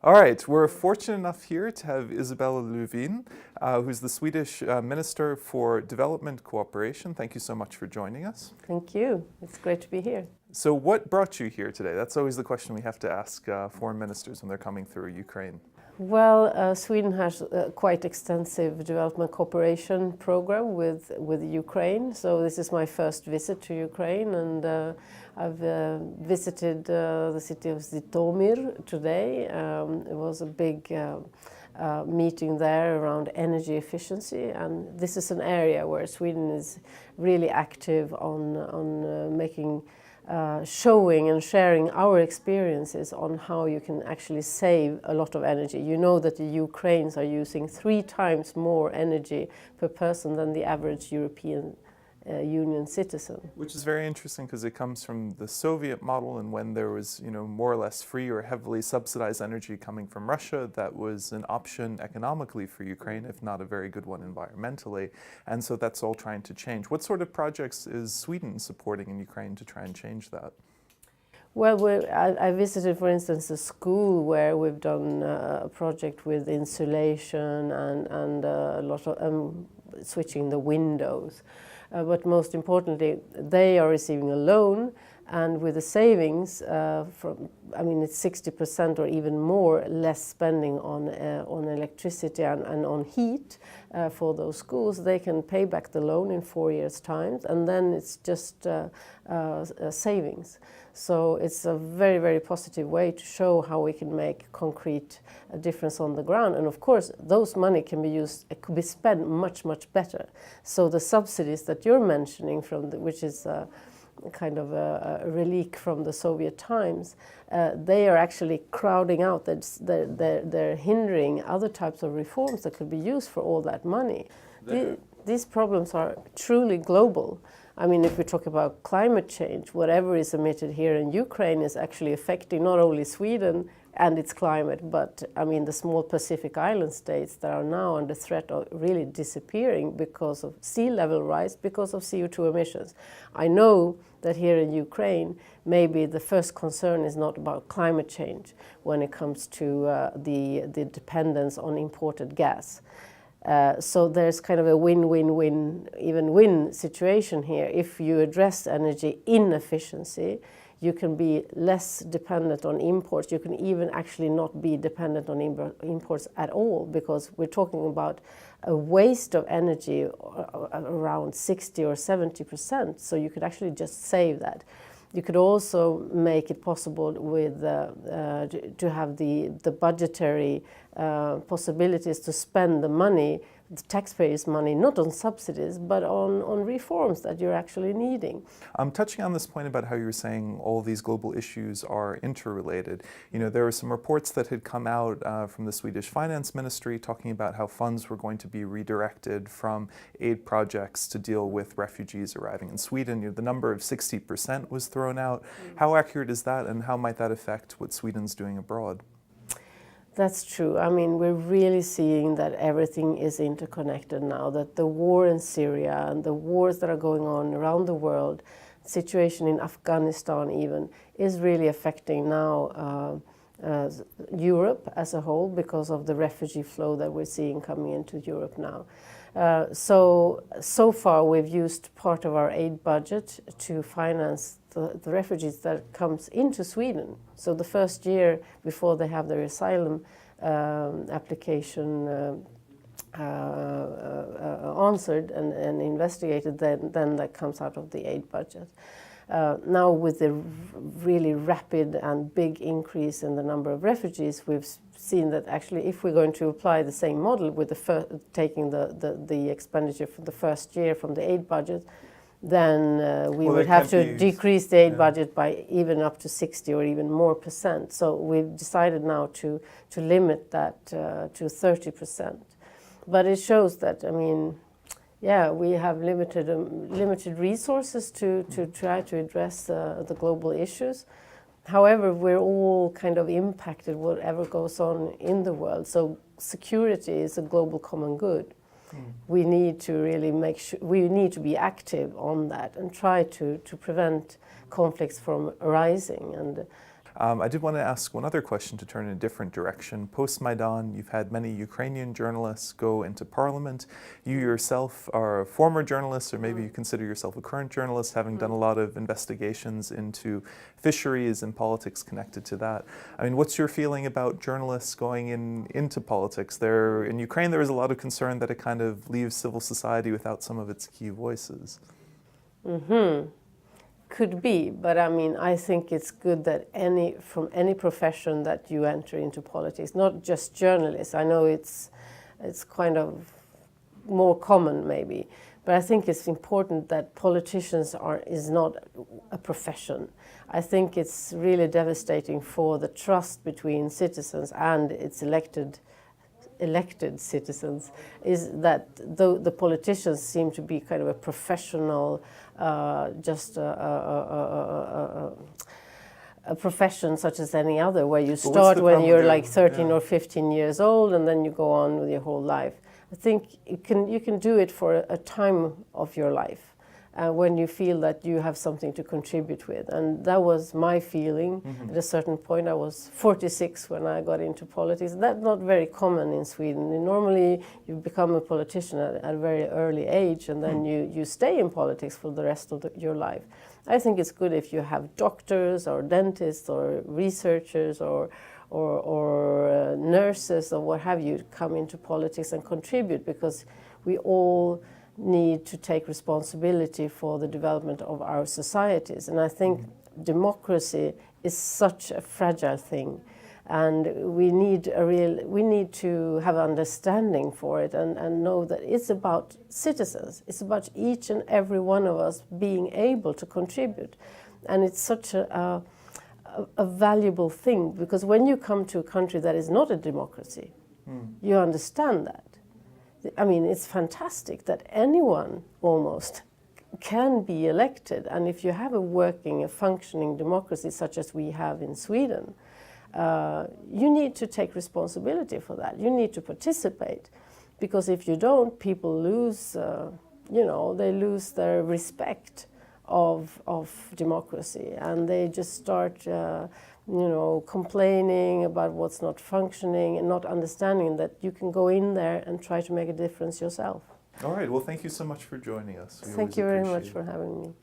All right, we're fortunate enough here to have Isabelle Lövin, who's the Swedish Minister for Development Cooperation. Thank you so much for joining us. Thank you. It's great to be here. So what brought you here today? That's always the question we have to ask foreign ministers when they're coming through Ukraine. Well, Sweden has a quite extensive development cooperation program with Ukraine. So this is my first visit to Ukraine, and I've visited the city of Zhytomyr today. It was a big meeting there around energy efficiency, and this is an area where Sweden is really active on making showing and sharing our experiences on how you can actually save a lot of energy. You know that the Ukrainians are using 3 times more energy per person than the average European Union citizen. Which is very interesting because it comes from the Soviet model, and when there was, more or less free or heavily subsidized energy coming from Russia, that was an option economically for Ukraine, if not a very good one environmentally. And so that's all trying to change. What sort of projects is Sweden supporting in Ukraine to try and change that? Well, I visited, for instance, a school where we've done a project with insulation and a lot of switching the windows. But most importantly, they are receiving a loan, and with the savings it's 60% or even more less spending on electricity and on heat for those schools. They can pay back the loan in 4 years' time, and then it's just savings. So it's a very, very positive way to show how we can make concrete difference on the ground. And of course, those money can be used, it could be spent much, much better. So the subsidies that you're mentioning, which is kind of a relic from the Soviet times, they are actually crowding out, they're hindering other types of reforms that could be used for all that money. These problems are truly global. I mean, if we talk about climate change, whatever is emitted here in Ukraine is actually affecting not only Sweden and its climate, but the small Pacific Island states that are now under threat of really disappearing because of sea level rise, because of CO2 emissions. I know that here in Ukraine, maybe the first concern is not about climate change when it comes to the dependence on imported gas. So there's kind of a win-win-win, even win situation here. If you address energy inefficiency, you can be less dependent on imports. You can even actually not be dependent on imports at all, because we're talking about a waste of energy around 60 or 70%. So you could actually just save that. You could also make it possible to have the budgetary possibilities to spend the money, the taxpayers' money, not on subsidies, but on reforms that you're actually needing. I'm touching on this point about how you're saying all these global issues are interrelated. There were some reports that had come out from the Swedish Finance Ministry talking about how funds were going to be redirected from aid projects to deal with refugees arriving in Sweden. The number of 60% was thrown out. How accurate is that, and how might that affect what Sweden's doing abroad? That's true. We're really seeing that everything is interconnected now, that the war in Syria and the wars that are going on around the world, the situation in Afghanistan even, is really affecting now Europe as a whole because of the refugee flow that we're seeing coming into Europe now. So far we've used part of our aid budget to finance the refugees that comes into Sweden. So the first year before they have their asylum application answered and investigated, then that comes out of the aid budget. Now with the really rapid and big increase in the number of refugees, we've seen that actually if we're going to apply the same model with taking the expenditure for the first year from the aid budget, then we would have to decrease the aid budget by even up to 60 or even more percent. So we've decided now to limit that to 30%. But it shows that, we have limited resources to try to address the global issues. However, we're all kind of impacted whatever goes on in the world. So security is a global common good. We need to really we need to be active on that and try to prevent conflicts from arising. And I did want to ask one other question to turn in a different direction. Post-Maidan, you've had many Ukrainian journalists go into parliament. You yourself are a former journalist, or maybe you consider yourself a current journalist, having done a lot of investigations into fisheries and politics connected to that. I mean, what's your feeling about journalists going into politics? In Ukraine, there is a lot of concern that it kind of leaves civil society without some of its key voices. Could be, but I mean, I think it's good that from any profession that you enter into politics, not just journalists. I know it's kind of more common maybe, but I think it's important that politicians is not a profession. I think it's really devastating for the trust between citizens and its elected citizens, is that though the politicians seem to be kind of a professional, just a profession such as any other, where you start when you're like 13 or 15 years old and then you go on with your whole life. I think you can do it for a time of your life. When you feel that you have something to contribute with. And that was my feeling at a certain point. I was 46 when I got into politics. That's not very common in Sweden. Normally you become a politician at a very early age, and then you stay in politics for the rest of your life. I think it's good if you have doctors or dentists or researchers or nurses or what have you come into politics and contribute, because we all need to take responsibility for the development of our societies. And I think democracy is such a fragile thing, and we need to have understanding for it and know that it's about citizens. It's about each and every one of us being able to contribute. And it's such a valuable thing, because when you come to a country that is not a democracy, you understand that. I mean, it's fantastic that anyone almost can be elected. And if you have a functioning democracy such as we have in Sweden, you need to take responsibility for that. You need to participate, because if you don't, people lose, they lose their respect of democracy, and they just start complaining about what's not functioning and not understanding that you can go in there and try to make a difference yourself. All right. Well, thank you so much for joining us. Thank you very much for having me.